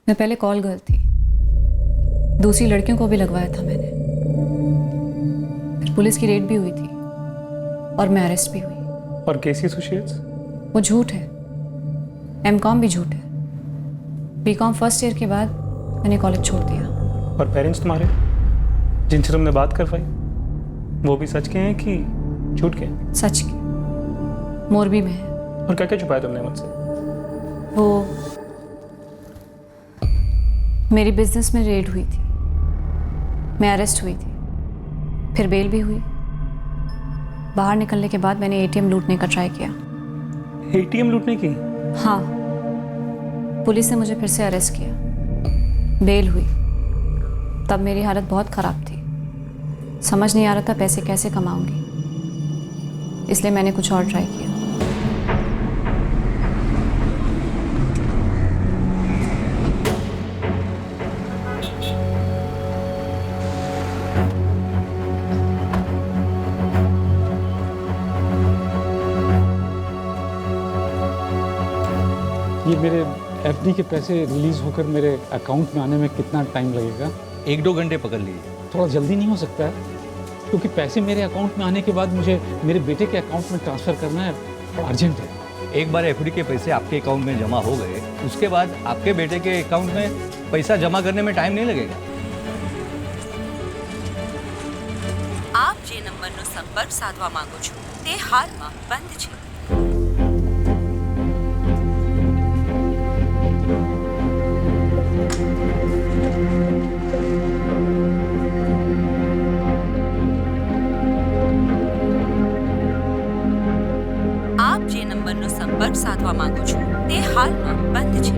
मैं पहले call girl थी, दूसरी लड़कियों को भी लगवाया था मैंने। फिर पुलिस की रेड भी हुई थी और मैं अरेस्ट भी हुई। और केसी एसोसिएट्स? वो झूठ है, एमकॉम भी झूठ है। बीकॉम फर्स्ट ईयर के बाद मैंने कॉलेज छोड़ दिया। और पेरेंट्स तुम्हारे जिनसे तुमने बात करवाई वो भी सच के हैं कि झूठ के? सच के, मोरबी में है। और क्या क्या छुपाया तुमने मुझसे? वो मेरी बिजनेस में रेड हुई थी, मैं अरेस्ट हुई थी, फिर बेल भी हुई। बाहर निकलने के बाद मैंने एटीएम लूटने का ट्राई किया। एटीएम लूटने की? हाँ, पुलिस ने मुझे फिर से अरेस्ट किया, बेल हुई। तब मेरी हालत बहुत ख़राब थी, समझ नहीं आ रहा था पैसे कैसे कमाऊंगी, इसलिए मैंने कुछ और ट्राई किया। ये मेरे एफडी के पैसे रिलीज होकर मेरे अकाउंट में आने में कितना टाइम लगेगा? 1-2 घंटे पकड़ लीजिए। थोड़ा जल्दी नहीं हो सकता है? क्योंकि पैसे मेरे अकाउंट में आने के बाद मुझे मेरे बेटे के अकाउंट में ट्रांसफ़र करना है, अर्जेंट है। एक बार एफडी के पैसे आपके अकाउंट में जमा हो गए, उसके बाद आपके बेटे के अकाउंट में पैसा जमा करने में टाइम नहीं लगेगा। આપ જે નંબરનો સંપર્ક સાધવા માંગો છો તે હાલમાં બંધ છે। આપ જે નંબરનો સંપર્ક સાધવા માંગો છો તે હાલમાં બંધ છે।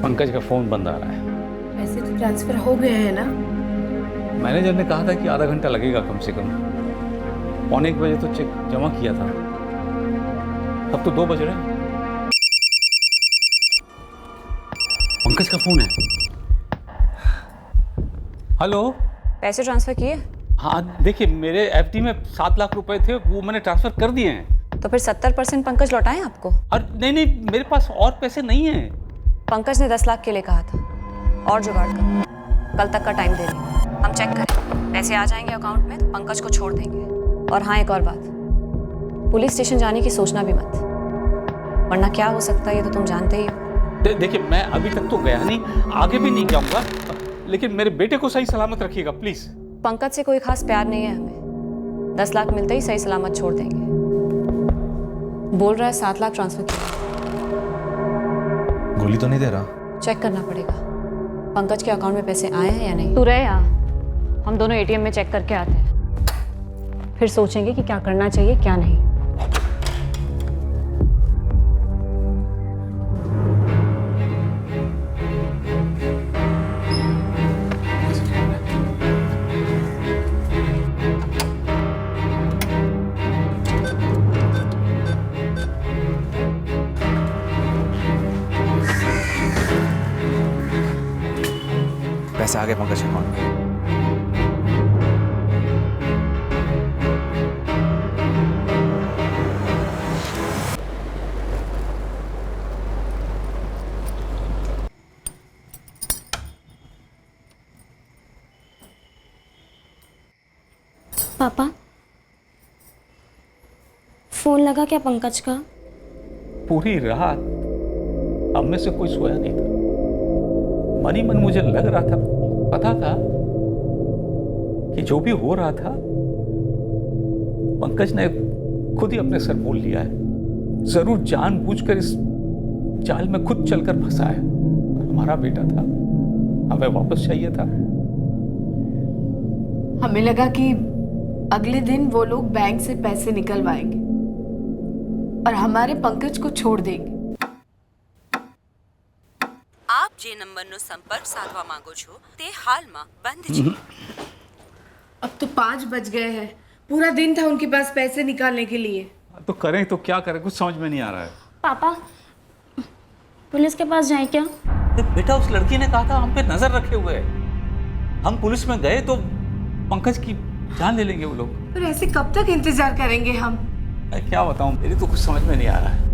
पंकज का फ़ोन बंद आ रहा है। पैसे तो ट्रांसफर हो गए हैं ना? मैनेजर ने कहा था कि आधा घंटा लगेगा कम से कम। 1:15 बजे तो चेक जमा किया था, अब तो 2 बज रहे हैं। पंकज का फ़ोन है। हेलो। पैसे ट्रांसफ़र किए? हाँ देखिए, मेरे एफडी में 7 लाख रुपए थे, वो मैंने ट्रांसफ़र कर दिए हैं। तो फिर 70% पंकज लौटाएं आपको? और नहीं, मेरे पास और पैसे नहीं हैं। पंकज ने 10 लाख के लिए कहा था, और जुगाड़ करो, कल तक का टाइम दे देंगे, हम चेक करें। पैसे आ जाएंगे अकाउंट में तो पंकज को छोड़ देंगे। और हाँ, एक और बात, पुलिस स्टेशन जाने की सोचना भी मत, वरना क्या हो सकता है ये तो तुम जानते ही हो। देखिए, मैं अभी तक तो गया नहीं, आगे भी नहीं जाऊंगा, लेकिन मेरे बेटे को सही सलामत रखिएगा प्लीज। पंकज से कोई खास प्यार नहीं है हमें, 10 लाख मिलते ही सही सलामत छोड़ देंगे। बोल रहा है 7 लाख ट्रांसफर किया। गोली तो नहीं दे रहा? चेक करना पड़ेगा पंकज के अकाउंट में पैसे आए हैं या नहीं। तू रहे यहाँ, हम दोनों एटीएम में चेक करके आते हैं, फिर सोचेंगे कि क्या करना चाहिए क्या नहीं। पैसे आ गए पंकज अकाउंट में। पापा, फोन लगा क्या पंकज का? पूरी रात हम में से कोई सोया नहीं था। मन ही मन मुझे लग रहा था, पता था कि जो भी हो रहा था पंकज ने खुद ही अपने सर मोल लिया है। जरूर जानबूझकर इस जाल में खुद चलकर फंसा है। हमारा बेटा था, हमें वापस चाहिए था। हमें लगा कि अगले दिन वो लोग बैंक से पैसे निकलवाएंगे और हमारे पंकज को छोड़ देंगे। આપ જે નંબરનો સંપર્ક સાધવા માંગો છો તે હાલમાં બંધ છે। अब तो 5 बज गए हैं, पूरा दिन था उनके पास पैसे निकालने के लिए। तो करें तो क्या करें, कुछ समझ में नहीं आ रहा है। पापा, पुलिस के पास जाएं क्या? बेटा, उस लड़की ने कहा था हम पे नजर रखे हुए है। हम पुलिस में गए तो पंकज की जान ले लेंगे वो लोग। पर ऐसे कब तक इंतजार करेंगे हम? मैं क्या बताऊं, मेरी तो कुछ समझ में नहीं आ रहा है।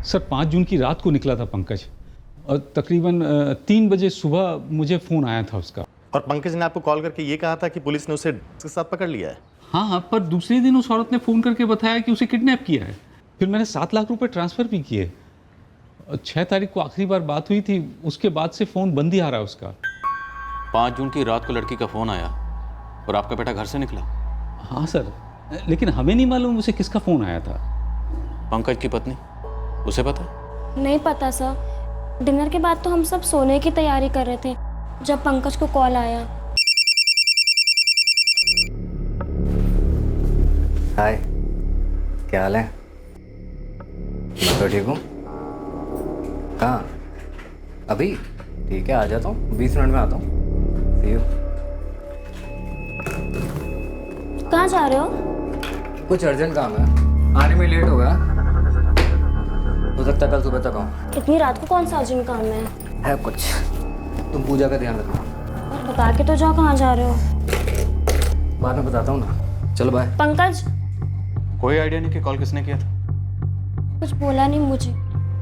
सर 5 जून की रात को निकला था पंकज, और तकरीबन 3 बजे सुबह मुझे फ़ोन आया था उसका। और पंकज ने आपको कॉल करके ये कहा था कि पुलिस ने उसे के साथ पकड़ लिया है? हाँ, पर दूसरे दिन उस औरत ने फ़ोन करके बताया कि उसे किडनैप किया है। फिर मैंने 7 लाख रुपए ट्रांसफ़र भी किए। 6 तारीख को आखिरी बार बात हुई थी, उसके बाद से फ़ोन बंद ही आ रहा है उसका। 5 जून की रात को लड़की का फ़ोन आया और आपका बेटा घर से निकला? हाँ सर, लेकिन हमें नहीं मालूम उसे किसका फ़ोन आया था। पंकज की पत्नी, उसे पता? नहीं पता सर। डिनर के बाद तो हम सब सोने की तैयारी कर रहे थे जब पंकज को कॉल आया। हाय, क्या हाल है? मैं तो ठीक हूँ। कहाँ? अभी? ठीक है, आ जाता हूँ, 20 मिनट में आता हूँ। See you। कहाँ जा रहे हो? कुछ अर्जेंट काम है, आने में लेट होगा। हो सकता है कल सुबह तक आऊँ। इतनी रात को कौन सा अर्जेंट काम है कुछ। तुम पूजा का ध्यान रखना। और बता के तो जाओ कहाँ जा रहे हो। बाद में बताता हूँ ना। चलो बाय। पंकज कोई आइडिया नहीं कि कॉल किसने किया था? कुछ बोला नहीं मुझे।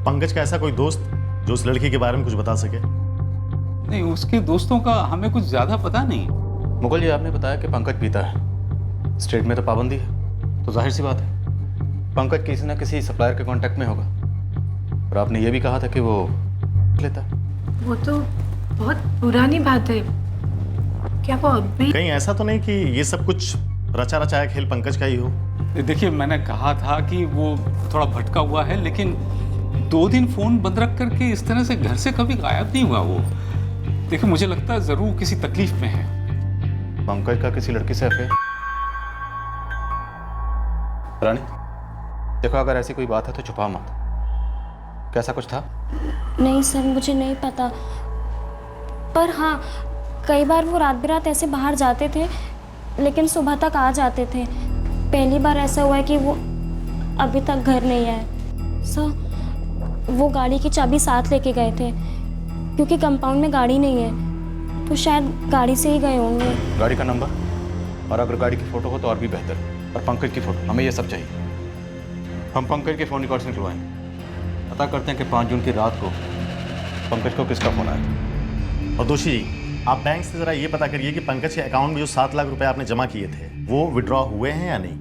पंकज का ऐसा कोई दोस्त जो उस लड़की के बारे में कुछ बता सके? नहीं, उसके दोस्तों का हमें कुछ ज़्यादा पता नहीं। मुगल जी, आपने बताया कि पंकज पीता है, स्टेट में तो पाबंदी है, तो जाहिर सी बात है पंकज किसी न किसी सप्लायर के कांटेक्ट में होगा। और आपने ये भी कहा था कि वो लेता। वो तो बहुत पुरानी बात है। क्या वो अभी? कहीं ऐसा तो नहीं कि ये सब कुछ रचा रचाया खेल पंकज का ही हो? देखिए, मैंने कहा था कि वो थोड़ा भटका हुआ है, लेकिन 2 दिन फ़ोन बंद रख करके इस तरह से घर से कभी गायब नहीं हुआ वो। देखिए, मुझे लगता है ज़रूर किसी तकलीफ में है। पंकज का किसी लड़की से अफेयर? रानी देखो, अगर ऐसी कोई बात है तो छुपा मत। कैसा कुछ था? नहीं सर, मुझे नहीं पता। पर हाँ, कई बार वो रात बिरात ऐसे बाहर जाते थे, लेकिन सुबह तक आ जाते थे। पहली बार ऐसा हुआ है कि वो अभी तक घर नहीं आए। सर, वो गाड़ी की चाबी साथ लेके गए थे, क्योंकि कंपाउंड में गाड़ी नहीं है, तो शायद गाड़ी से ही गए होंगे। गाड़ी का नंबर, और अगर गाड़ी की फ़ोटो हो तो और भी बेहतर, और पंकज की फ़ोटो, हमें ये सब चाहिए। हम पंकज के फ़ोन रिकॉर्ड्स निकलवाएंगे, पता करते हैं कि 5 जून की रात को पंकज को किसका फ़ोन आया था। और दोषी जी, आप बैंक से ज़रा ये पता करिए कि पंकज के अकाउंट में जो 7 लाख रुपए आपने जमा किए थे वो विड्रॉ हुए हैं या नहीं।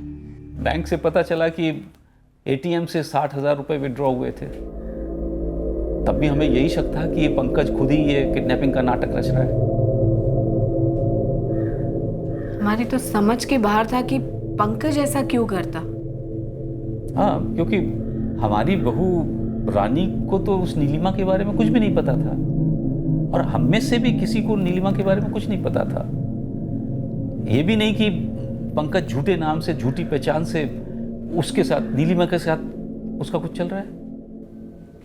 बैंक से पता चला कि ATM से 60,000 रुपये विड्रॉ हुए थे। तब भी हमें यही शक था कि ये पंकज खुद ही ये किडनैपिंग का नाटक रच रहा है। हमारी तो समझ के बाहर था कि पंकज ऐसा क्यों करता। हाँ, क्योंकि हमारी बहू रानी को तो उस नीलिमा के बारे में कुछ भी नहीं पता था, और हम में से भी किसी को नीलिमा के बारे में कुछ नहीं पता था। ये भी नहीं कि पंकज झूठे नाम से, झूठी पहचान से उसके साथ, नीलिमा के साथ उसका कुछ चल रहा है।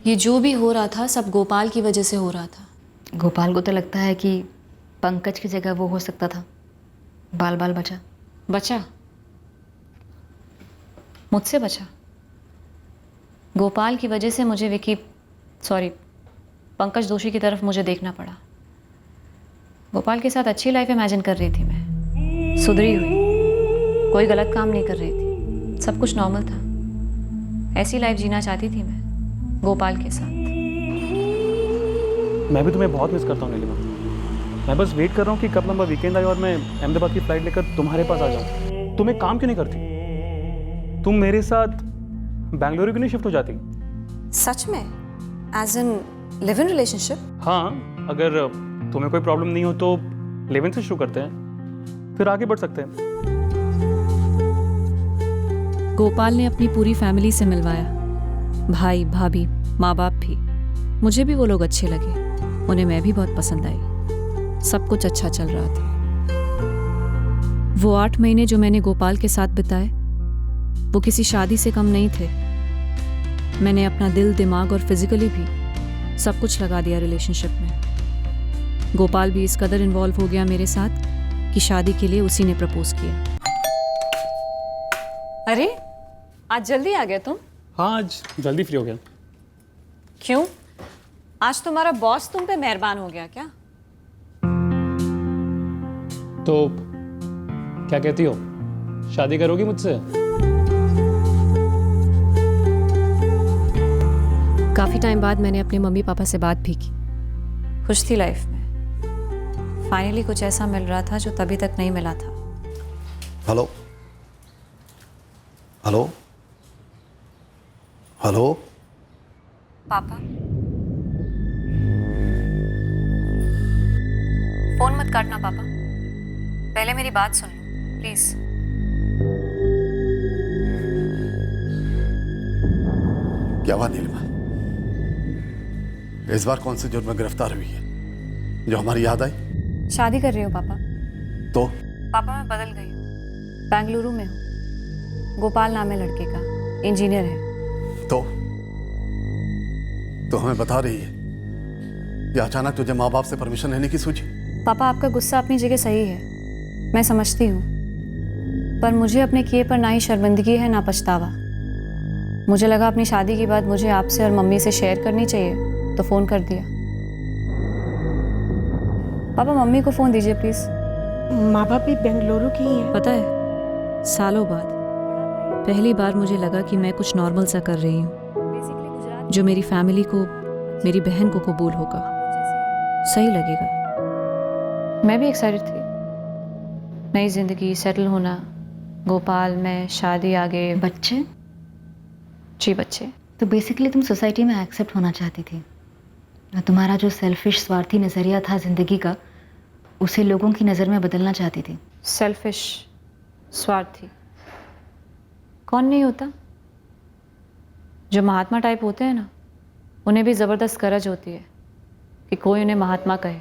ये जो भी हो रहा था सब गोपाल की वजह से हो रहा था। गोपाल को तो लगता है कि पंकज की जगह वो हो सकता था। बाल बाल बचा। बचा? मुझसे बचा? गोपाल की वजह से मुझे पंकज दोषी की तरफ मुझे देखना पड़ा। गोपाल के साथ अच्छी लाइफ इमेजिन कर रही थी मैं, सुधरी हुई, कोई गलत काम नहीं कर रही थी, सब कुछ नॉर्मल था। ऐसी लाइफ जीना चाहती थी मैं गोपाल के साथ। मैं भी तुम्हें बहुत मिस करता हूँ नीलिमा। मैं बस वेट कर रहा हूँ कि कब लंबा वीकेंड आए और मैं अहमदाबाद की फ़्लाइट लेकर तुम्हारे पास आ जाऊँ। तुम एक काम क्यों नहीं करती? तुम मेरे साथ बेंगलुरु क्यों नहीं शिफ्ट हो जाती? सच में? As in live in relationship? हाँ, अगर तुम्हें कोई प्रॉब्लम नहीं हो तो लिव इन से शुरू करते हैं, फिर आगे बढ़ सकते हैं। गोपाल ने अपनी पूरी फैमिली से मिलवाया, भाई भाभी माँ बाप भी। मुझे भी वो लोग अच्छे लगे, उन्हें मैं भी बहुत पसंद आई। सब कुछ अच्छा चल रहा था। वो 8 महीने जो मैंने गोपाल के साथ बिताए वो किसी शादी से कम नहीं थे। मैंने अपना दिल, दिमाग और फिजिकली भी सब कुछ लगा दिया रिलेशनशिप में। गोपाल भी इस कदर इन्वॉल्व हो गया मेरे साथ कि शादी के लिए उसी ने प्रपोज किया। अरे आज जल्दी आ गए तुम? हाँ, आज जल्दी फ्री हो गया। क्यों? आज तुम्हारा बॉस तुम पे मेहरबान हो गया क्या? तो क्या कहती हो, शादी करोगी मुझसे? काफी टाइम बाद मैंने अपने मम्मी पापा से बात भी की। खुश थी लाइफ में। फाइनली कुछ ऐसा मिल रहा था जो तभी तक नहीं मिला था। हेलो हेलो हेलो पापा, फोन मत काटना पापा, पहले मेरी बात सुन लो प्लीज। क्या हुआ नीलिमा? इस बार कौन से जुर्म में गिरफ्तार हुई है जो हमारी याद आई? शादी कर रही हो पापा? तो पापा मैं बदल गई हूँ, बेंगलुरु में हूँ। गोपाल नाम है लड़के का, इंजीनियर है। तो हमें बता रही है ये अचानक तुझे माँ बाप से परमिशन लेने की सूझी? पापा आपका गुस्सा अपनी जगह सही है, मैं समझती हूँ, पर मुझे अपने किए पर ना ही शर्मिंदगी है ना पछतावा। मुझे लगा अपनी शादी की बात मुझे आपसे और मम्मी से शेयर करनी चाहिए, तो फ़ोन कर दिया। पापा मम्मी को फ़ोन दीजिए प्लीज़। माँ बाप भी बेंगलुरु की ही है। पता है, सालों बाद पहली बार मुझे लगा कि मैं कुछ नॉर्मल सा कर रही हूँ जो मेरी फैमिली को, मेरी बहन को कबूल होगा, सही लगेगा। मैं भी एक्साइटेड थी, नई जिंदगी, सेटल होना, गोपाल, मैं, शादी, आगे बच्चे। जी बच्चे। तो बेसिकली तुम सोसाइटी में एक्सेप्ट होना चाहती थी और तुम्हारा जो सेल्फिश, स्वार्थी नज़रिया था ज़िंदगी का, उसे लोगों की नज़र में बदलना चाहती थी। सेल्फिश, स्वार्थी कौन नहीं होता? जो महात्मा टाइप होते हैं ना, उन्हें भी ज़बरदस्त गरज होती है कि कोई उन्हें महात्मा कहे,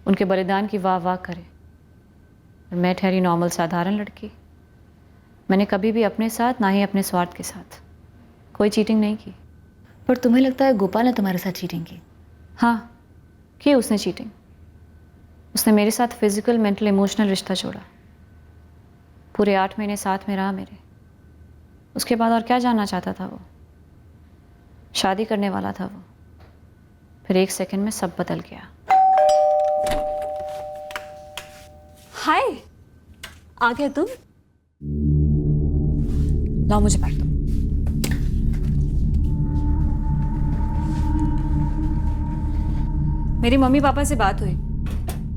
उनके बलिदान की वाह वाह करे। मैं ठहरी नॉर्मल साधारण लड़की। मैंने कभी भी अपने साथ, ना ही अपने स्वार्थ के साथ कोई चीटिंग नहीं की। पर तुम्हें लगता है गोपाल ने तुम्हारे साथ चीटिंग की? हाँ, की उसने चीटिंग। उसने मेरे साथ फिजिकल, मेंटल, इमोशनल रिश्ता जोड़ा। पूरे 8 महीने साथ में रहा मेरे। उसके बाद और क्या जानना चाहता था वो? शादी करने वाला था वो। फिर 1 सेकंड में सब बदल गया। हाय, आ गए तुम? लाओ मुझे बैठ दो। मेरी मम्मी पापा से बात हुई,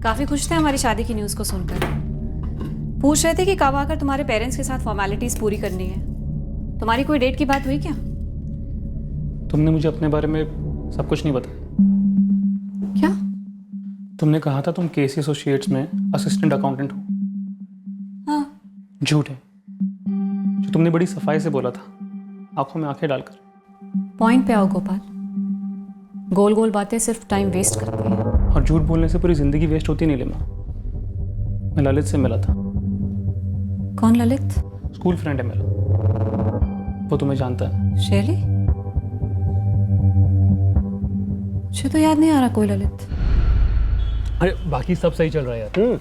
काफी खुश थे हमारी शादी की न्यूज़ को सुनकर। पूछ रहे थे कि कब आकर तुम्हारे पेरेंट्स के साथ फॉर्मेलिटीज पूरी करनी है। तुम्हारी कोई डेट की बात हुई क्या? तुमने मुझे अपने बारे में सब कुछ नहीं बताया। क्या? तुमने कहा था तुम केसी एसोसिएट्स में असिस्टेंट अकाउंटेंट हो। हाँ। झूठ है जो तुमने बड़ी सफाई से बोला था, आंखों में आंखें डालकर। पॉइंट पे आओ गोपाल, गोल गोल बातें सिर्फ टाइम वेस्ट करती हैं। और झूठ बोलने से पूरी जिंदगी वेस्ट होती नहीं नीलिमा। मैं ललित से मिला था। कौन ललित? स्कूल फ्रेंड है मेरा, वो तुम्हें जानता है। शैली? मुझे तो याद नहीं आ रहा कोई ललित। अरे बाकी सब सही चल रहा है यार।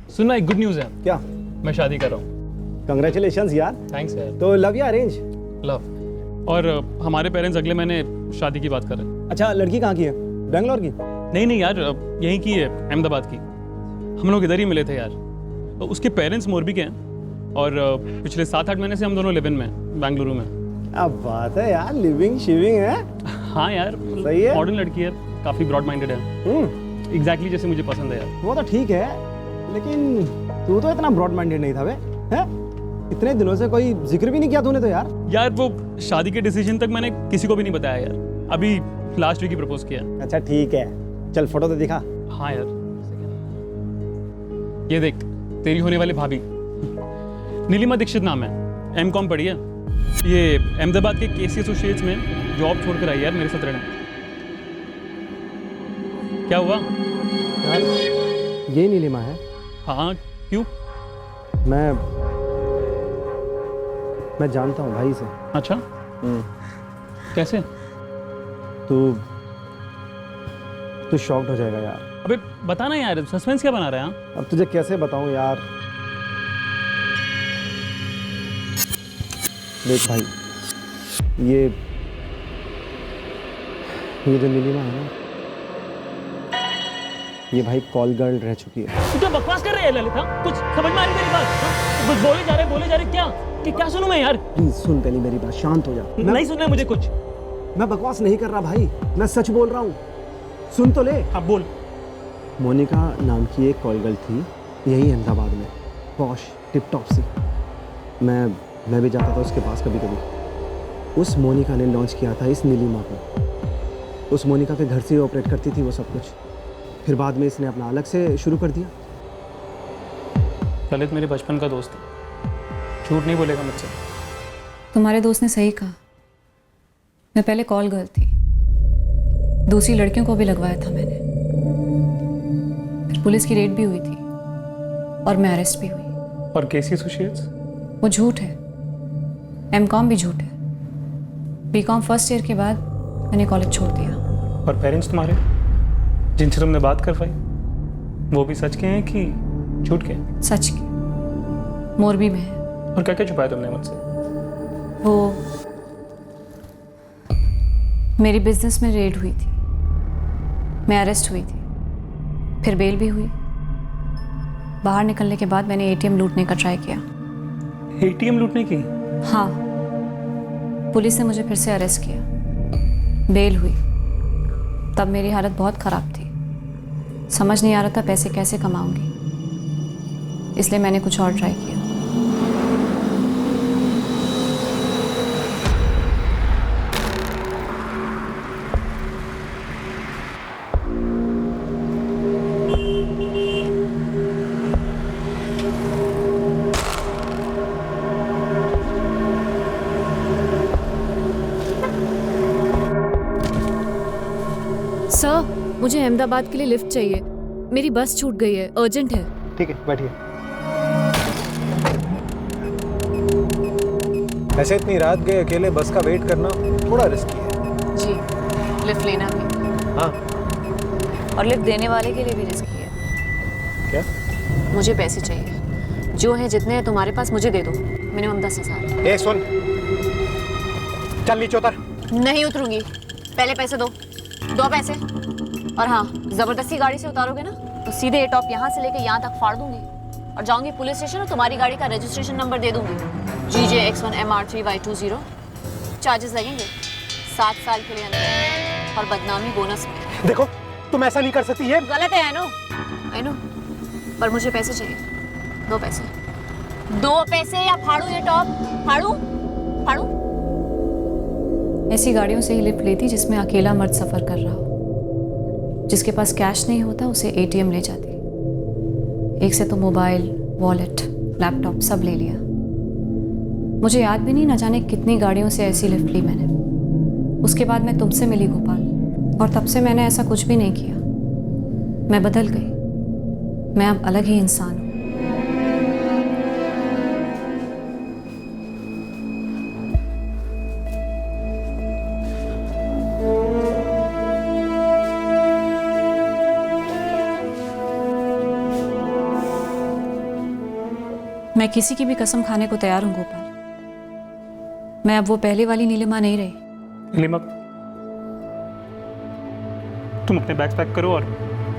सुनना, एक गुड न्यूज़ है। क्या? मैं शादी कर रहा हूँ। कंग्रेचुलेशंस यार। थैंक्स यार। तो लव या अरेंज? लव। और हमारे पेरेंट्स अगले महीने शादी की बात कर रहे हैं। अच्छा, लड़की कहाँ की है? बेंगलोर की? नहीं यार, यहीं की है, अहमदाबाद की। हम लोग इधर ही मिले थे यार। तो उसके पेरेंट्स मोरबी के हैं और पिछले 7-8 महीने से हम दोनों लिव इन में, बेंगलुरु में। क्या बात है यार, लिविंग शिविंग है। हाँ यार, सही है। मॉडर्न लड़की है, काफ़ी ब्रॉड माइंडेड है। एग्जैक्टली जैसे मुझे पसंद है यार। वो तो ठीक है, लेकिन तू तो इतना ब्रॉड माइंडेड नहीं था बे, हैं? इतने दिनों से कोई जिक्र भी नहीं किया तूने तो यार। यार वो शादी के डिसीजन तक मैंने किसी को भी नहीं बताया यार। अभी लास्ट वीक ही प्रपोज किया। अच्छा ठीक है, चल फोटो तो दिखा। हाँ यार, ये देख, तेरी होने वाली भाभी नीलिमा दीक्षित नाम है, M.Com पढ़ी है। ये अहमदाबाद के केसी एसोसिएट्स में जॉब छोड़कर आई यार मेरे साथ रहने। क्या हुआ यार ये नीलिमा है? हाँ, क्यों? मैं जानता हूँ भाई से। अच्छा, कैसे? तू शॉक्ड हो जाएगा यार। अबे बताना यार, सस्पेंस क्या बना रहे हैं? अब तुझे कैसे बताऊं यार। देख भाई, ये जो नीलिमा है ना, ये भाई कॉल गर्ल रह चुकी है। तू क्या बकवास कर रही है ललिता? कुछ समझ में आ रही मेरी बात? कुछ बोले जा रहे क्या सुनूं मैं यार? प्लीज सुन पहले मेरी बात, शांत हो जा। नहीं सुनना है मुझे कुछ। मैं बकवास नहीं कर रहा भाई, मैं सच बोल रहा हूँ। सुन तो ले। हाँ बोल। मोनिका नाम की एक कॉल गर्ल थी यही अहमदाबाद में, पॉश टिप टॉप सी। मैं भी जाता था उसके पास कभी कभी। उस मोनिका ने लॉन्च किया था इस नीलिमा को। उस मोनिका के घर से ही ऑपरेट करती थी वो सब कुछ। फिर बाद में इसने अपना अलग से शुरू कर दिया। ललित मेरे बचपन का दोस्त है, झूठ नहीं बोलेगा मुझसे। तुम्हारे दोस्त ने सही कहा। मैं पहले कॉल गर्ल थी, दूसरी लड़कियों को भी लगवाया था मैंने। फिर पुलिस की रेड भी हुई थी और मैं अरेस्ट भी हुई। और केसी एसोसिएट्स? वो झूठ है। एमकॉम भी झूठ है। बीकॉम फर्स्ट ईयर के बाद मैंने कॉलेज छोड़ दिया। और पेरेंट्स तुम्हारे जिनसे तुमने बात करवाई, वो भी सच के हैं कि झूठ के? सच के। मोरबी में है। और क्या क्या छुपाया तुमने मुझसे? वो मेरी बिजनेस में रेड हुई थी, मैं अरेस्ट हुई थी, फिर बेल भी हुई। बाहर निकलने के बाद मैंने एटीएम लूटने का ट्राई किया। एटीएम लूटने की? हाँ। पुलिस ने मुझे फिर से अरेस्ट किया, बेल हुई। तब मेरी हालत बहुत ख़राब थी, समझ नहीं आ रहा था पैसे कैसे कमाऊंगी, इसलिए मैंने कुछ और ट्राई किया। सर, मुझे अहमदाबाद के लिए लिफ्ट चाहिए। मेरी बस छूट गई है, अर्जेंट है। ठीक है, बैठिए। ऐसे इतनी रात गए अकेले बस का वेट करना थोड़ा रिस्की है। जी, लिफ्ट लेना भी। हाँ। और लिफ्ट देने वाले के लिए भी रिस्की है। क्या? मुझे पैसे चाहिए, जो है जितने हैं तुम्हारे पास मुझे दे दो, मिनिमम 10,000। ए सुन, चल नीचे उतर। नहीं उतरूंगी, पहले पैसे दो। दो पैसे। और हाँ, जबरदस्ती गाड़ी से उतारोगे ना तो सीधे ये टॉप यहाँ से लेके यहाँ तक फाड़ दूंगी और जाऊंगी पुलिस स्टेशन और तुम्हारी गाड़ी का रजिस्ट्रेशन नंबर दे दूंगी, GJX1MR3Y20। चार्जेस लगेंगे 7 साल के लिए अंदर और बदनामी बोनस में। देखो, तुम ऐसा नहीं कर सकती, ये गलत है। आई नो, पर मुझे पैसे चाहिए। 2 पैसे। 2 पैसे या फाड़ू ये टॉप, फाड़ू। ऐसी गाड़ियों से ही लिफ्ट लेती जिसमें अकेला मर्द सफर कर रहा हो। जिसके पास कैश नहीं होता उसे एटीएम ले जाती। एक से तो मोबाइल, वॉलेट, लैपटॉप सब ले लिया। मुझे याद भी नहीं, न जाने कितनी गाड़ियों से ऐसी लिफ्ट ली मैंने। उसके बाद मैं तुमसे मिली गोपाल, और तब से मैंने ऐसा कुछ भी नहीं किया। मैं बदल गई, मैं अब अलग ही इंसान हूँ। मैं किसी की भी कसम खाने को तैयार हूँ गोपाल। मैं अब वो पहले वाली नीलिमा नहीं रही। नीलिमा, तुम अपने बैग्स पैक करो और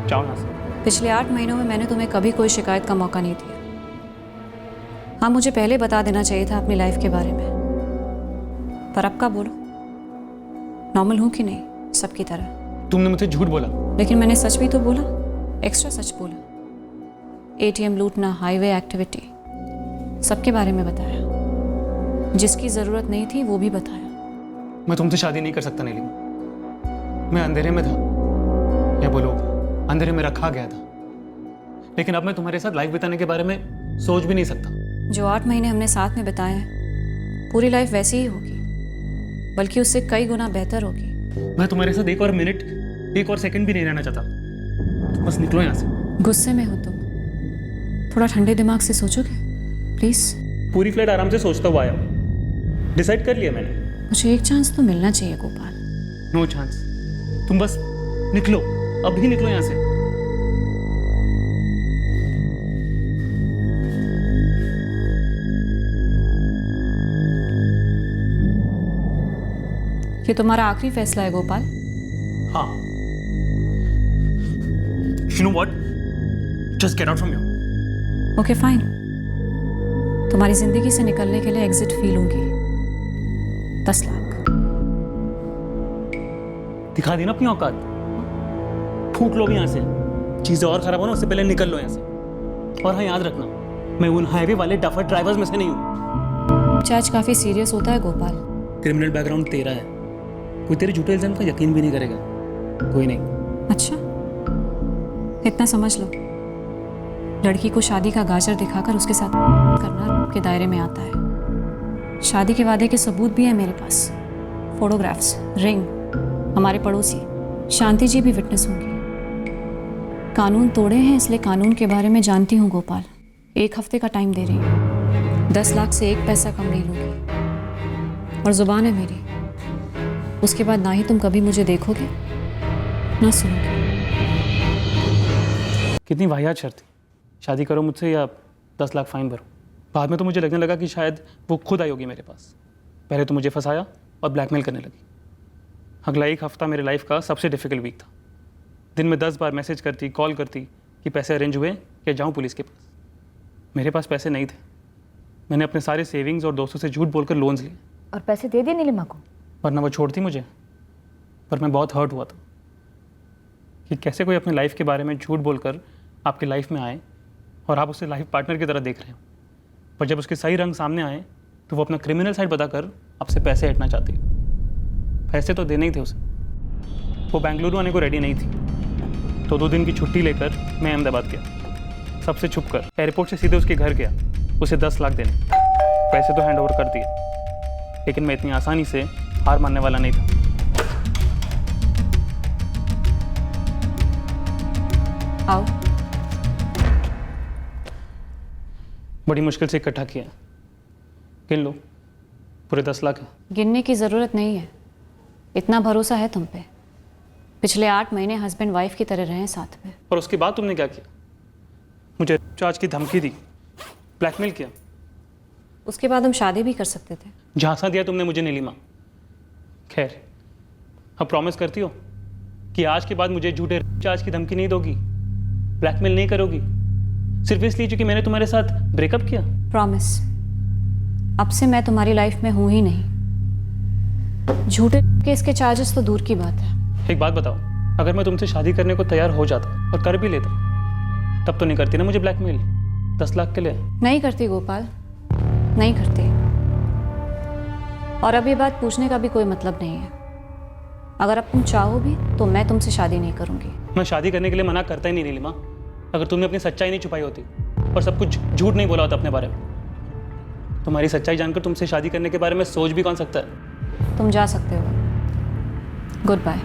जाओ यहाँ से। पिछले 8 महीनों में मैंने तुम्हें कभी कोई शिकायत का मौका नहीं दिया। हाँ, मुझे पहले बता देना चाहिए था अपनी लाइफ के बारे में। पर अब का बोलो, नॉर्मल हूँ कि नहीं सबकी तरह? तुमने मुझे झूठ बोला। लेकिन मैंने सच भी तो बोला, एक्स्ट्रा सच बोला। एटीएम लूटना, हाईवे एक्टिविटी, सबके बारे में बताया। जिसकी जरूरत नहीं थी वो भी बताया। मैं तुमसे शादी नहीं कर सकता नीलिमा। मैं अंधेरे में था, या बोलो अंधेरे में रखा गया था। लेकिन अब मैं तुम्हारे साथ लाइफ बिताने के बारे में सोच भी नहीं सकता। जो 8 महीने हमने साथ में बिताए हैं, पूरी लाइफ वैसी ही होगी, बल्कि उससे कई गुना बेहतर होगी। मैं तुम्हारे साथ एक और मिनट, एक और सेकंड भी नहीं रहना चाहता। बस निकलो यहाँ से। गुस्से में हो तुम, थोड़ा ठंडे दिमाग से सोचोगे प्लीज। पूरी फ्लाइट आराम से सोचता हुआ आया हूँ, डिसाइड कर लिया मैंने। मुझे एक चांस तो मिलना चाहिए गोपाल। नो चांस, तुम बस निकलो, अभी निकलो यहाँ से। ये तुम्हारा आखिरी फैसला है गोपाल? हाँ। You know what? Just get out from here. Okay fine, तुम्हारी जिंदगी से निकलने के लिए एग्जिट फी लूंगी, 10 लाख। दिखा दी ना अपनी औकात, फूट लो भी यहाँ से। चीजें और खराब हो ना उससे पहले निकल लो यहाँ से। और हाँ याद रखना, मैं उन हाईवे वाले डफर ड्राइवर्स में से नहीं हूँ। चार्ज काफी सीरियस होता है गोपाल। क्रिमिनल बैकग्राउंड तेरा है, कोई तेरे झूठे इल्जाम का यकीन भी नहीं करेगा, कोई नहीं। अच्छा, इतना समझ लो, लड़की को शादी का गाजर दिखाकर उसके साथ करना के दायरे में आता है। शादी के वादे के सबूत भी है मेरे पास, फोटोग्राफ्स, रिंग। हमारे पड़ोसी शांति जी भी विटनेस होंगी। कानून तोड़े हैं इसलिए कानून के बारे में जानती हूँ गोपाल। 1 हफ्ते का टाइम दे रही हूँ, 10 लाख से 1 पैसा कम नहीं लूँगी। और जुबान है मेरी, उसके बाद ना ही तुम कभी मुझे देखोगे ना सुनोगे। कितनी वाहियात शर्त थी, शादी करो मुझसे या 10 लाख फाइन भरो। बाद में तो मुझे लगने लगा कि शायद वो खुद आई होगी मेरे पास। पहले तो मुझे फंसाया और ब्लैकमेल करने लगी। अगला 1 हफ्ता मेरे लाइफ का सबसे डिफिकल्ट वीक था। दिन में 10 बार मैसेज करती, कॉल करती कि पैसे अरेंज हुए या जाऊँ पुलिस के पास। मेरे पास पैसे नहीं थे, मैंने अपने सारे सेविंग्स और दोस्तों से झूठ बोलकर लोन्स लिए। और पैसे दे दिए नीलिमा को? वरना वो छोड़ती मुझे। पर मैं बहुत हर्ट हुआ था कि कैसे कोई अपने लाइफ के बारे में झूठ बोलकर आपकी लाइफ में आए और आप उसे लाइफ पार्टनर की तरह देख रहे हो। पर जब उसके सही रंग सामने आए तो वो अपना क्रिमिनल साइड बताकर आपसे पैसे हटना चाहती है। पैसे तो देने ही थे उसे। वो बेंगलुरु आने को रेडी नहीं थी, तो 2 दिन की छुट्टी लेकर मैं अहमदाबाद गया। सबसे छुप कर एयरपोर्ट से सीधे उसके घर गया, उसे 10 लाख देने। पैसे तो हैंड ओवर कर दिए, लेकिन मैं इतनी आसानी से हार मानने वाला नहीं था। आओ। बड़ी मुश्किल से इकट्ठा किया, गिन लो, पूरे 10 लाख है। गिनने की ज़रूरत नहीं है, इतना भरोसा है तुम पे। पिछले 8 महीने हस्बैंड वाइफ की तरह रहे साथ में। और उसके बाद तुमने क्या किया? मुझे चार्ज की धमकी दी, ब्लैकमेल किया। उसके बाद हम शादी भी कर सकते थे। झांसा दिया तुमने मुझे नीलिमा। खैर, अब प्रॉमिस करती हो कि आज के बाद मुझे झूठे चार्ज की धमकी नहीं दोगी, ब्लैकमेल नहीं करोगी, सिर्फ इसलिए क्योंकि मैंने तुम्हारे साथ ब्रेकअप किया? प्रॉमिस। अब से मैं तुम्हारी लाइफ में हूं ही नहीं। झूठे केस के चार्जेस तो दूर की बात है। एक बात बताओ, अगर मैं तुमसे शादी करने को तैयार हो जाता और कर भी लेता, तब तो नहीं करती ना मुझे ब्लैकमेल 10 लाख के लिए? नहीं करती गोपाल, नहीं करती। और अब ये बात पूछने का भी कोई मतलब नहीं है। अगर अब तुम चाहो भी तो मैं तुमसे शादी नहीं करूंगी। मैं शादी करने के लिए मना करता ही नहीं नीलिमा। अगर तुमने अपनी सच्चाई नहीं छुपाई होती और सब कुछ झूठ नहीं बोला होता अपने बारे में, तुम्हारी सच्चाई जानकर तुमसे शादी करने के बारे में सोच भी कौन सकता है? तुम जा सकते हो, गुड बाय।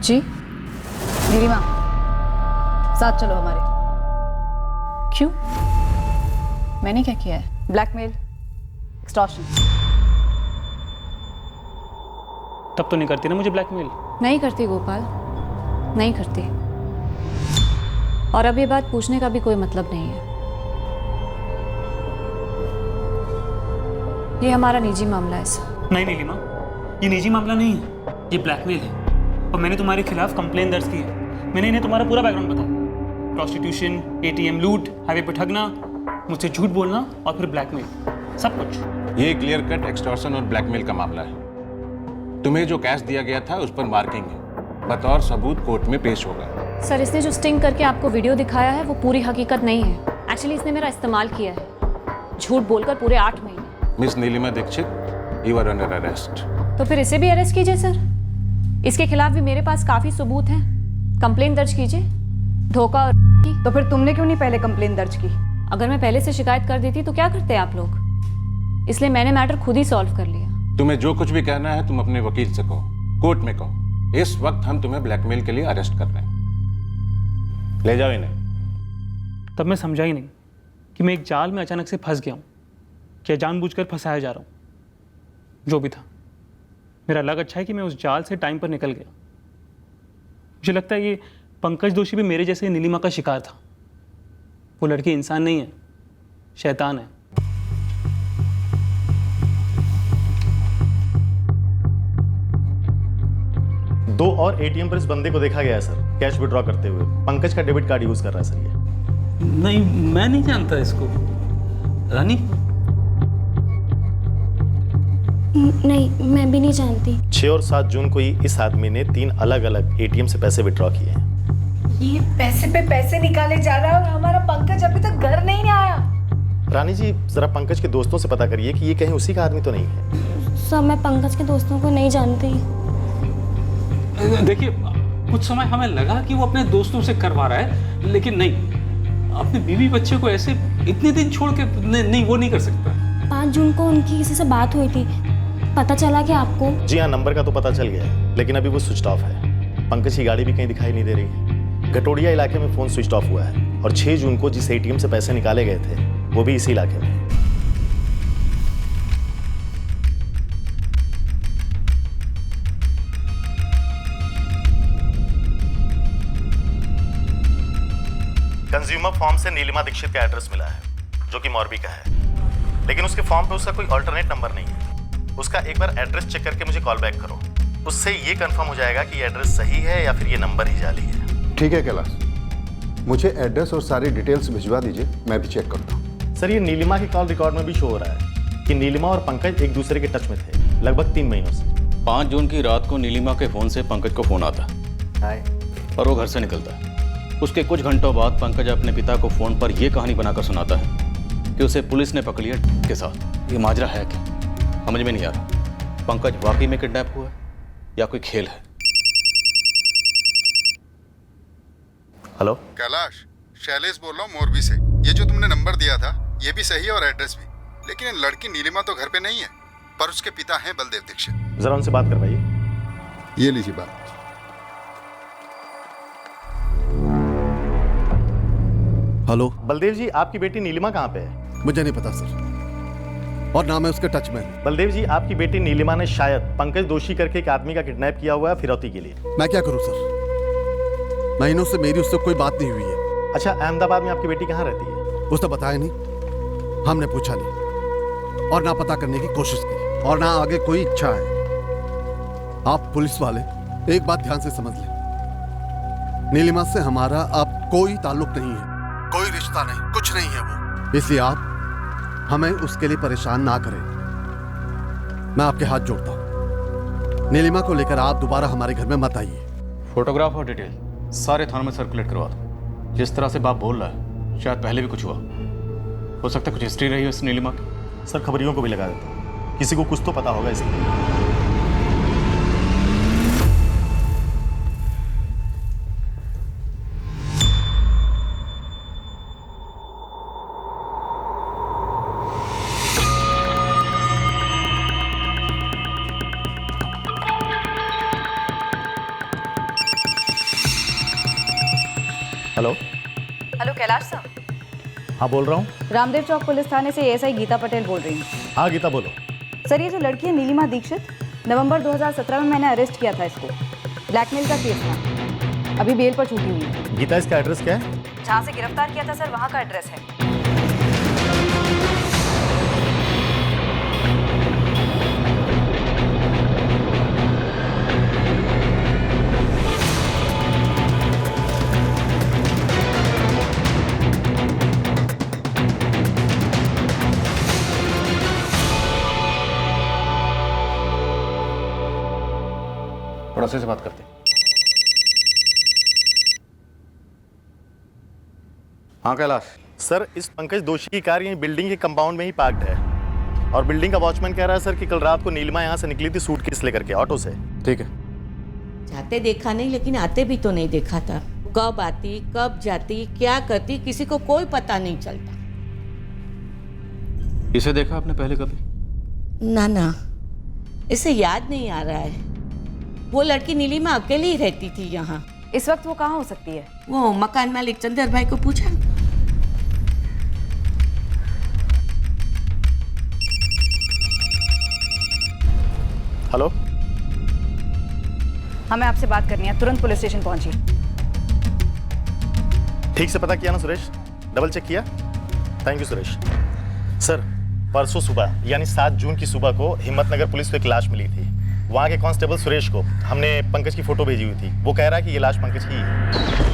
जी नीलिमा, साथ चलो हमारे। क्यों? मैंने क्या किया है? Blackmail, extortion. तब तो नहीं करती ना मुझे ब्लैकमेल? नहीं करती गोपाल, नहीं करती। और अब ये बात पूछने का भी कोई मतलब नहीं है। ये हमारा निजी मामला है सर। नहीं नीलिमा, ये निजी मामला नहीं है, ये ब्लैकमेल है। और मैंने तुम्हारे खिलाफ कंप्लेन दर्ज की है। मैंने इन्हें तुम्हारा पूरा बैकग्राउंड बताया, प्रोस्टिट्यूशन, ATM लूट, हाईवे पर ठगना, मुझसे झूठ बोलना और फिर ब्लैकमेल, सब कुछ। ये क्लियर कट एक्सटॉर्शन और ब्लैकमेल का मामला है। तुम्हें जो कैश दिया गया था उस पर मार्किंग है, बतौर सबूत कोर्ट में पेश होगा। सर, इसने जो स्टिंग करके आपको वीडियो दिखाया है वो पूरी हकीकत नहीं है। एक्चुअली इसने मेरा इस्तेमाल किया है, झूठ बोलकर पूरे 8 महीने। Miss Neelima Dikshit, you are under arrest. तो फिर इसे भी अरेस्ट कीजिए सर, इसके खिलाफ भी मेरे पास काफी सबूत हैं। कंप्लेन दर्ज कीजिए, धोखा और तो फिर तुमने क्यों नहीं पहले कंप्लेन दर्ज की? अगर मैं पहले से शिकायत कर देती तो क्या करते आप लोग, इसलिए मैंने मैटर खुद ही सॉल्व कर लिया। तुम्हें जो कुछ भी कहना है तुम अपने वकील से कहो, कोर्ट में कहो। इस वक्त हम तुम्हें ब्लैकमेल के लिए अरेस्ट कर रहे हैं। ले जाओ इन्हें। तब मैं समझा ही नहीं कि मैं एक जाल में अचानक से फंस गया हूँ, क्या जानबूझकर फंसाया जा रहा हूँ। जो भी था, मेरा लग अच्छा है कि मैं उस जाल से टाइम पर निकल गया। मुझे लगता है ये पंकज दोषी भी मेरे जैसे नीलिमा का शिकार था। वो लड़की इंसान नहीं है, शैतान है। दो और एटीएम पर इस बंदे को देखा गया है सर, कैश विड्रॉ करते हुए। पंकज का डेबिट कार्ड यूज कर रहा है सर ये। नहीं, मैं नहीं जानता इसको। रानी? नहीं, मैं भी नहीं जानती। 6 और 7 जून को ही इस आदमी ने 3 अलग अलग एटीएम से पैसे विड्रॉ किए हैं। ये पैसे पे पैसे निकाले जा रहा है और हमारा पंकज अभी तक घर नहीं आया। रानी जी, जरा पंकज के दोस्तों से पता करिए कि ये कहीं उसी का आदमी तो नहीं है। सर, मैं पंकज के दोस्तों को नहीं जानती। देखिए, कुछ समय हमें लगा कि वो अपने दोस्तों से करवा रहा है, लेकिन नहीं, अपने बीवी बच्चे को ऐसे इतने दिन छोड़ के नहीं, वो नहीं कर सकता। 5 जून को उनकी किसी से बात हुई थी, पता चला कि आपको? जी हाँ, नंबर का तो पता चल गया है, लेकिन अभी वो स्विच ऑफ है। पंकज की गाड़ी भी कहीं दिखाई नहीं दे रही है। गटोडिया इलाके में फोन स्विच ऑफ हुआ है और 6 जून को जिस एटीएम से पैसे निकाले गए थे वो भी इसी इलाके में। कंज्यूमर फॉर्म से नीलिमा दीक्षित का एड्रेस मिला है, जो कि मोरबी का है, लेकिन उसके फॉर्म पे उसका कोई अल्टरनेट नंबर नहीं है। उसका एक बार एड्रेस चेक करके मुझे कॉल बैक करो, उससे ये कंफर्म हो जाएगा कि ये एड्रेस सही है या फिर ये नंबर ही जाली है। ठीक है कैलाश, मुझे एड्रेस और सारी डिटेल्स भिजवा दीजिए, मैं भी चेक करता हूँ। सर, ये नीलिमा के कॉल रिकॉर्ड में भी शो हो रहा है कि नीलिमा और पंकज एक दूसरे के टच में थे लगभग 3 महीनों से। 5 जून की रात को नीलिमा के फोन से पंकज को फोन आता हाय और वो घर से निकलता है। उसके कुछ घंटों बाद पंकज अपने पिता को फोन पर यह कहानी बनाकर सुनाता है कि उसे पुलिस ने पकड़ लिया के साथ। ये माजरा है क्या, समझ में नहीं आ रहा। पंकज वाकई में किडनैप हुआ है या कोई खेल है? हेलो कैलाश, शैलेश बोल रहा हूँ मोरबी से। ये जो तुमने नंबर दिया था ये भी सही है और एड्रेस भी, लेकिन लड़की नीलिमा तो घर पे नहीं है, पर उसके पिता हैं बलदेव दीक्षित। जरा उनसे बात करवाइए। ये लीजिए बात। हेलो बलदेव जी, आपकी बेटी नीलिमा कहाँ पे है? मुझे नहीं पता सर, और ना मैं उसके टच में हूँ। बलदेव जी, आपकी बेटी नीलिमा ने शायद पंकज दोषी करके एक आदमी का किडनैप किया हुआ है फिरौती के लिए। मैं क्या करूँ सर, महीनों से मेरी उससे कोई बात नहीं हुई है। अच्छा, अहमदाबाद में आपकी बेटी कहाँ रहती है? उसने बताया नहीं, हमने पूछा नहीं और ना पता करने की कोशिश की, और ना आगे कोई इच्छा है। आप पुलिस वाले एक बात ध्यान से समझ लें, नीलिमा से हमारा अब कोई ताल्लुक नहीं है, कोई रिश्ता नहीं, कुछ नहीं है वो। इसलिए आप हमें उसके लिए परेशान ना करें। मैं आपके हाथ जोड़ता हूं, नीलिमा को लेकर आप दोबारा हमारे घर में मत आइए। फोटोग्राफ और डिटेल सारे थानों में सर्कुलेट करवा दो। जिस तरह से बाप बोल रहा है शायद पहले भी कुछ हुआ हो सकता है, कुछ हिस्ट्री रही हो इस नीलिमा की। सर, खबरियों को भी लगा देता हूँ, किसी को कुछ तो पता होगा इसलिए। Hello hello Kailash sir. हाँ, बोल रहा हूँ। रामदेव चौक पुलिस थाने से एएसआई गीता पटेल बोल रही हूँ। हाँ गीता, बोलो। सर, ये जो लड़की है नीलिमा दीक्षित, नवंबर 2017 में मैंने अरेस्ट किया था इसको। ब्लैकमेल का केस था, अभी बेल पर छूटी हुई है। गीता, इसका एड्रेस क्या है? जहाँ से गिरफ्तार किया था सर, वहाँ का एड्रेस है। पड़ोसी से बात करते। हाँ कैलाश। सर, इस पंकज दोषी की कार यही बिल्डिंग के कंपाउंड में ही पार्क्ड है। और बिल्डिंग का वॉचमैन कह रहा है सर कि कल रात को नीलिमा यहाँ से निकली थी सूटकेस लेकर के ऑटो से। ठीक है। जाते देखा नहीं, लेकिन आते भी तो नहीं देखा था। कब आती, कब जाती, क्या करती, किसी को कोई पता नहीं चलता। इसे देखा आपने पहले कभी? ना ना, इसे याद नहीं आ रहा है। वो लड़की नीलिमा अकेली ही रहती थी यहाँ। इस वक्त वो कहाँ हो सकती है? वो मकान मालिक चंदर भाई को पूछा? हेलो, हमें आपसे बात करनी है, तुरंत पुलिस स्टेशन पहुंचिए। ठीक से पता किया ना सुरेश? डबल चेक किया? Thank you Suresh. सर, परसों सुबह यानी 7 जून की सुबह को हिम्मतनगर पुलिस को एक लाश मिली थी। वहाँ के कांस्टेबल सुरेश को हमने पंकज की फोटो भेजी हुई थी। वो कह रहा है कि ये लाश पंकज की है।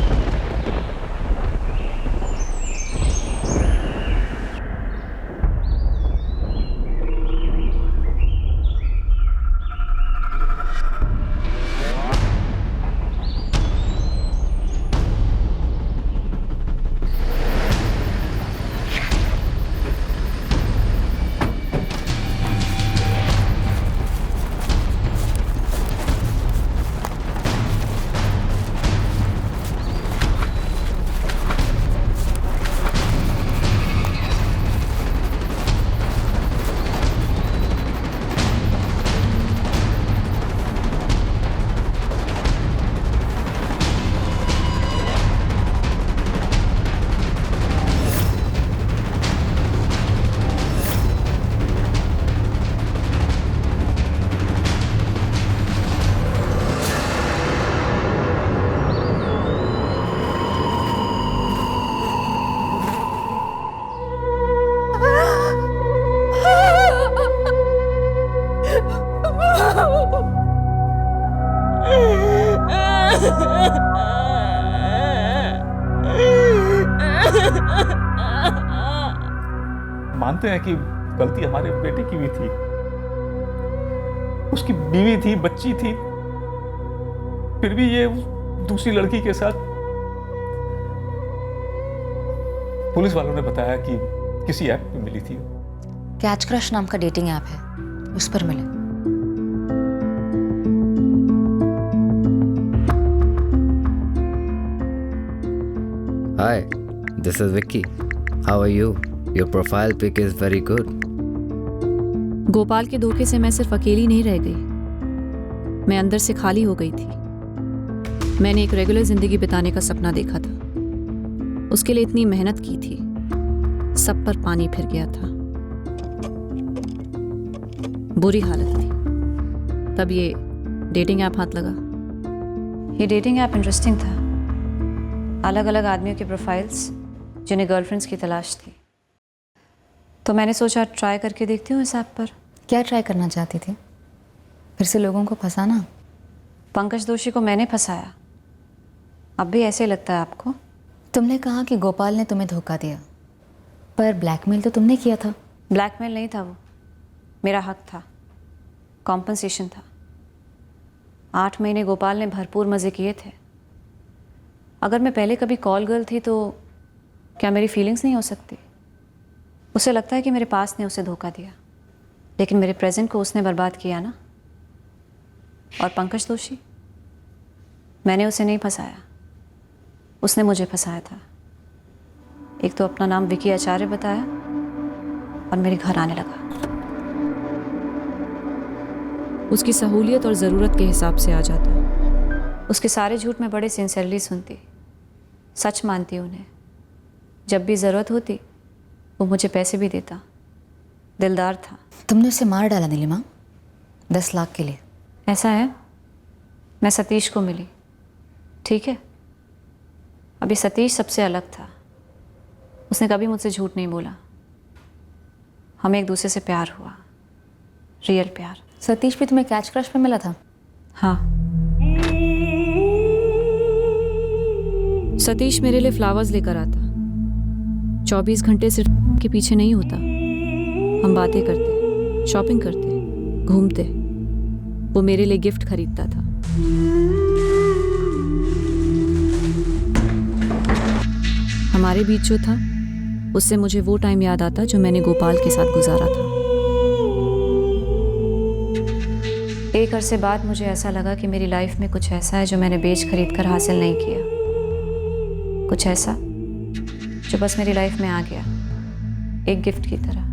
मानते हैं कि गलती हमारे बेटे की भी थी। उसकी बीवी थी, बच्ची थी, फिर भी ये दूसरी लड़की के साथ। पुलिस वालों ने बताया कि किसी ऐप पे मिली थी। कैच क्रश नाम का डेटिंग ऐप है, उस पर मिले। Hi, this is Vicky. How are you? Your profile pic is very good. Gopal के धोखे से मैं सिर्फ अकेली नहीं रह गई, मैं अंदर से खाली हो गई थी। मैंने एक रेगुलर जिंदगी बिताने का सपना देखा था, उसके लिए इतनी मेहनत की थी, सब पर पानी फिर गया था। बुरी हालत थी। तब ये डेटिंग ऐप हाथ लगा। ये डेटिंग ऐप इंटरेस्टिंग था। अलग अलग आदमियों के प्रोफाइल्स जिन्हें गर्लफ्रेंड्स की तलाश थी, तो मैंने सोचा ट्राई करके देखती हूँ इस ऐप पर। क्या ट्राई करना चाहती थी? फिर से लोगों को फंसाना? पंकज दोषी को मैंने फंसाया। अब भी ऐसे लगता है आपको? तुमने कहा कि गोपाल ने तुम्हें धोखा दिया, पर ब्लैकमेल तो तुमने किया था। ब्लैकमेल नहीं था, वो मेरा हक था, कॉम्पनसेशन था। 8 महीने गोपाल ने भरपूर मज़े किए थे। अगर मैं पहले कभी कॉल गर्ल थी तो क्या मेरी फीलिंग्स नहीं हो सकती? उसे लगता है कि मेरे पास ने उसे धोखा दिया, लेकिन मेरे प्रेजेंट को उसने बर्बाद किया ना। और पंकज दोषी, मैंने उसे नहीं फंसाया, उसने मुझे फंसाया था। एक तो अपना नाम विकी आचार्य बताया और मेरे घर आने लगा। उसकी सहूलियत और ज़रूरत के हिसाब से आ जाता। उसके सारे झूठ मैं बड़े सिंसियरली सुनती, सच मानती उन्हें। जब भी ज़रूरत होती वो मुझे पैसे भी देता, दिलदार था। तुमने उसे मार डाला नीलिमा, 10 लाख के लिए। ऐसा है? मैं सतीश को मिली, ठीक है। अभी सतीश सबसे अलग था, उसने कभी मुझसे झूठ नहीं बोला। हमें एक दूसरे से प्यार हुआ, रियल प्यार। सतीश भी तुम्हें कैच क्रश पे मिला था? हाँ, सतीश मेरे लिए फ्लावर्स लेकर आता। 24 घंटे सिर्फ के पीछे नहीं होता। हम बातें करते, शॉपिंग करते, घूमते। वो मेरे लिए गिफ्ट खरीदता था। हमारे बीच जो था, उससे मुझे वो टाइम याद आता जो मैंने गोपाल के साथ गुजारा था। एक अरसे बाद मुझे ऐसा लगा कि मेरी लाइफ में कुछ ऐसा है जो मैंने बेच खरीद कर हासिल नहीं किया, कुछ ऐसा जो बस मेरी लाइफ में आ गया एक गिफ्ट की तरह।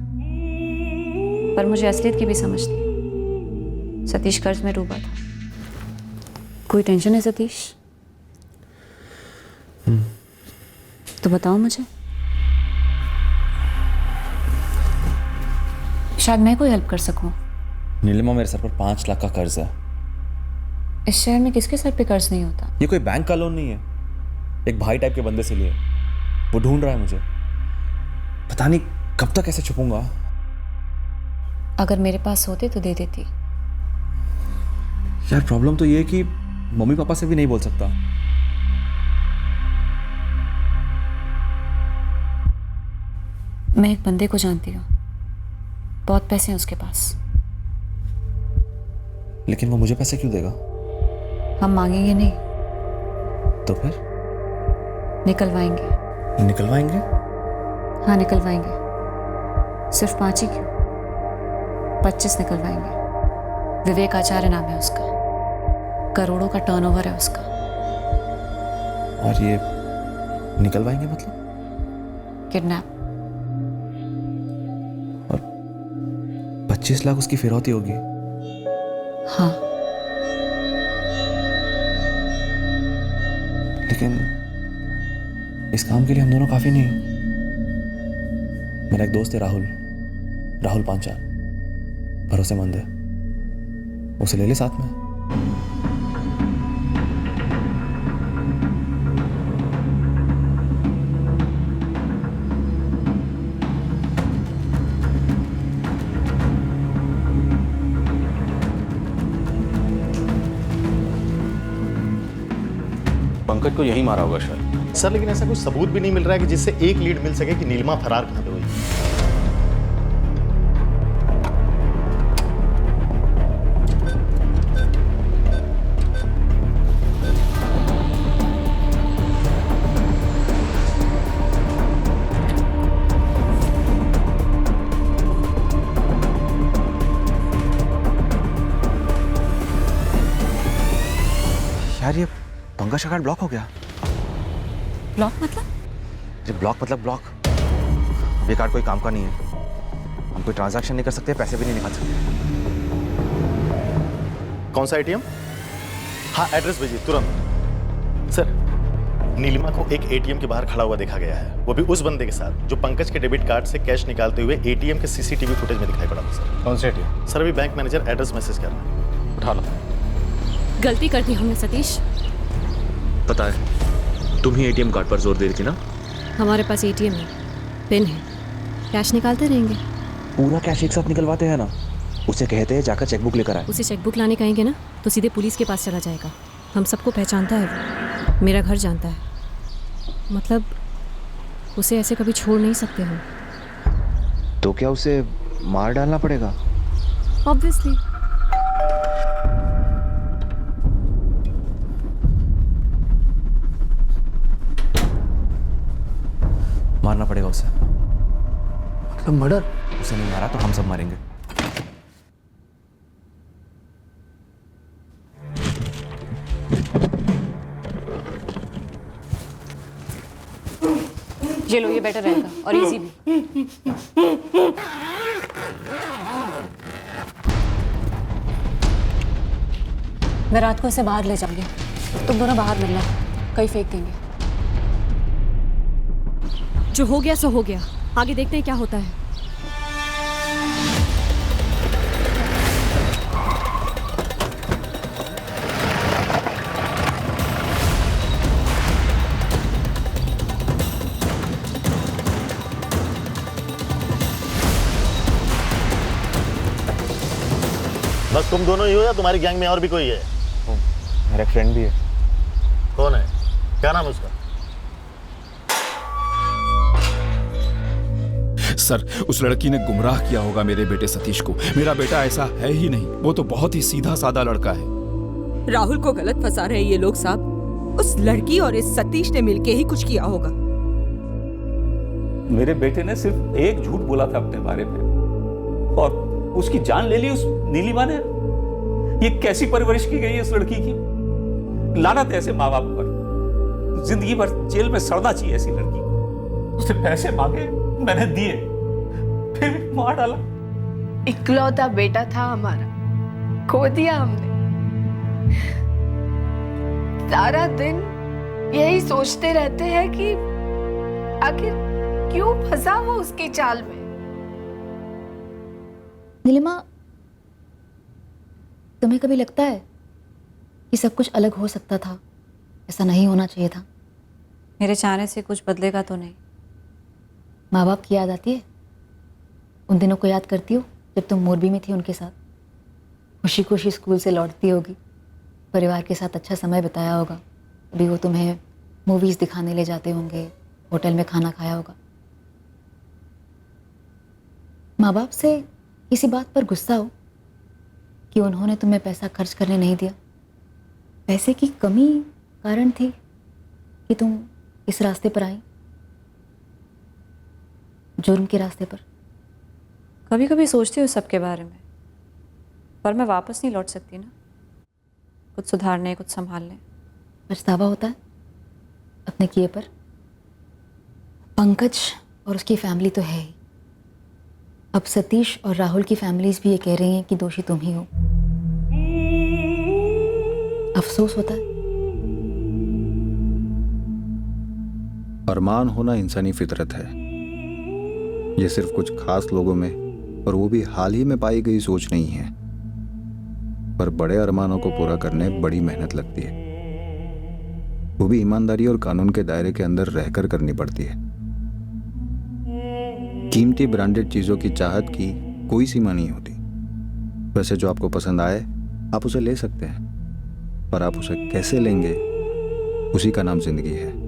पर मुझे असलियत की भी समझ थी। सतीश कर्ज में डूबा था। कोई टेंशन है सतीश? तो बताओ मुझे, शायद मैं कोई हेल्प कर सकूं। नीलिमा, मेरे सर पर 5 लाख का कर्ज है। इस शहर में किसके सर पे कर्ज नहीं होता? ये कोई बैंक का लोन नहीं है, एक भाई टाइप के बंदे से लिए। वो ढूंढ रहा है मुझे, पता नहीं कब तक ऐसे छुपूंगा। अगर मेरे पास होते तो दे देती। यार प्रॉब्लम तो ये है कि मम्मी पापा से भी नहीं बोल सकता। मैं एक बंदे को जानती हूँ, बहुत पैसे हैं उसके पास। लेकिन वो मुझे पैसे क्यों देगा? हम मांगेंगे नहीं तो फिर निकलवाएंगे। निकलवाएंगे? हाँ निकलवाएंगे। सिर्फ 5 ही क्यों, 25 निकलवाएंगे। विवेक आचार्य नाम है उसका, करोड़ों का टर्नओवर है उसका। और ये निकलवाएंगे मतलब? किडनैप। 25 लाख उसकी फिरौती होगी? हाँ। लेकिन इस काम के लिए हम दोनों काफी नहीं। मेरा एक दोस्त है राहुल पांचाल, भरोसेमंद है, उसे ले ले साथ में। पंकज को यही मारा होगा शायद। सर लेकिन ऐसा कोई सबूत भी नहीं मिल रहा है कि जिससे एक लीड मिल सके कि नीलिमा फरार कहां पे हुई। यार ये पंकज का कार्ड ब्लॉक हो गया। ब्लॉक मतलब? ये ब्लॉक मतलब ब्लॉक। ये कार्ड कोई काम का नहीं है, हम कोई ट्रांजैक्शन नहीं कर सकते, पैसे भी नहीं निकाल सकते। कौन सा एटीएम? हाँ एड्रेस भेजिए तुरंत। सर नीलिमा को एक एटीएम के बाहर खड़ा हुआ देखा गया है, वो भी उस बंदे के साथ जो पंकज के डेबिट कार्ड से कैश निकालते हुए एटीएम के सीसीटीवी फुटेज में दिखाई पड़ा था। सर कौन सा एटीएम? सर अभी बैंक मैनेजर एड्रेस मैसेज कर रहा है, उठा लो। गलती कर दी हमने सतीश। पता है तुम ही एटीएम कार्ड पर जोर दे रही थी ना? हमारे पास एटीएम है, पिन है, कैश निकालते रहेंगे। पूरा कैश एक साथ निकलवाते हैं ना, उसे कहते हैं जाकर चेकबुक लेकर आए। उसे चेकबुक लाने कहेंगे ना तो सीधे पुलिस के पास चला जाएगा। हम सबको पहचानता है वो, मेरा घर जानता है, मतलब उसे ऐसे कभी छोड़ नहीं सकते हम। तो क्या उसे मार डालना पड़ेगा? ऑब्वियसली। मारना पड़ेगा उसे। मतलब मर्डर? उसे नहीं मारा तो हम सब मारेंगे। ये लो, ये बेटर रहेगा और इजी भी। मैं रात को इसे बाहर ले जाऊंगी, तुम दोनों बाहर मिलना, कहीं फेंक देंगे। जो हो गया सो हो गया, आगे देखते हैं क्या होता है। बस तुम दोनों ही हो या तुम्हारी गैंग में और भी कोई है? मेरा फ्रेंड भी है। कौन है? क्या नाम है उसका? सर उस लड़की ने गुमराह किया होगा मेरे बेटे सतीश को। मेरा बेटा ऐसा है ही नहीं, वो तो बहुत ही सीधा साधा लड़का है। राहुल को गलत फंसा रहे ये लोग साहब। उस लड़की और इस सतीश ने मिलके ही कुछ किया होगा। मेरे बेटे ने सिर्फ एक झूठ बोला था अपने बारे में और उसकी जान ले ली उस नीलिमा ने। ये कैसी परवरिश की गई है इस लड़की की? लानत है ऐसे माँ बाप पर। जिंदगी भर जेल में सड़ना चाहिए ऐसी लड़की को। उसने पैसे मांगे, मैंने दिए, फिर भी मार डाला। इकलौता बेटा था हमारा, खो दिया हमने। सारा दिन यही सोचते रहते हैं कि आखिर क्यों फंसा वो उसकी चाल में। नीलिमा, तुम्हें कभी लगता है कि सब कुछ अलग हो सकता था, ऐसा नहीं होना चाहिए था? मेरे चाहने से कुछ बदलेगा तो नहीं। माँ बाप की याद आती है? उन दिनों को याद करती हो जब तुम मोरबी में थी उनके साथ? खुशी खुशी स्कूल से लौटती होगी, परिवार के साथ अच्छा समय बिताया होगा, अभी वो तुम्हें मूवीज़ दिखाने ले जाते होंगे, होटल में खाना खाया होगा। माँ बाप से किसी बात पर गुस्सा हो कि उन्होंने तुम्हें पैसा खर्च करने नहीं दिया? पैसे की कमी कारण थी कि तुम इस रास्ते पर आई, जुर्म के रास्ते पर? कभी कभी सोचती हूँ सबके बारे में, पर मैं वापस नहीं लौट सकती ना, कुछ सुधारने, कुछ संभालने। पछतावा होता है अपने किए पर? पंकज और उसकी फैमिली तो है ही, अब सतीश और राहुल की फैमिलीज भी ये कह रही हैं कि दोषी तुम ही हो। अफसोस होता है। अरमान होना इंसानी फितरत है। ये सिर्फ कुछ खास लोगों में, और वो भी हाल ही में पाई गई सोच नहीं है। पर बड़े अरमानों को पूरा करने बड़ी मेहनत लगती है, वो भी ईमानदारी और कानून के दायरे के अंदर रहकर करनी पड़ती है। कीमती ब्रांडेड चीजों की चाहत की कोई सीमा नहीं होती। वैसे जो आपको पसंद आए आप उसे ले सकते हैं, पर आप उसे कैसे लेंगे, उसी का नाम जिंदगी है।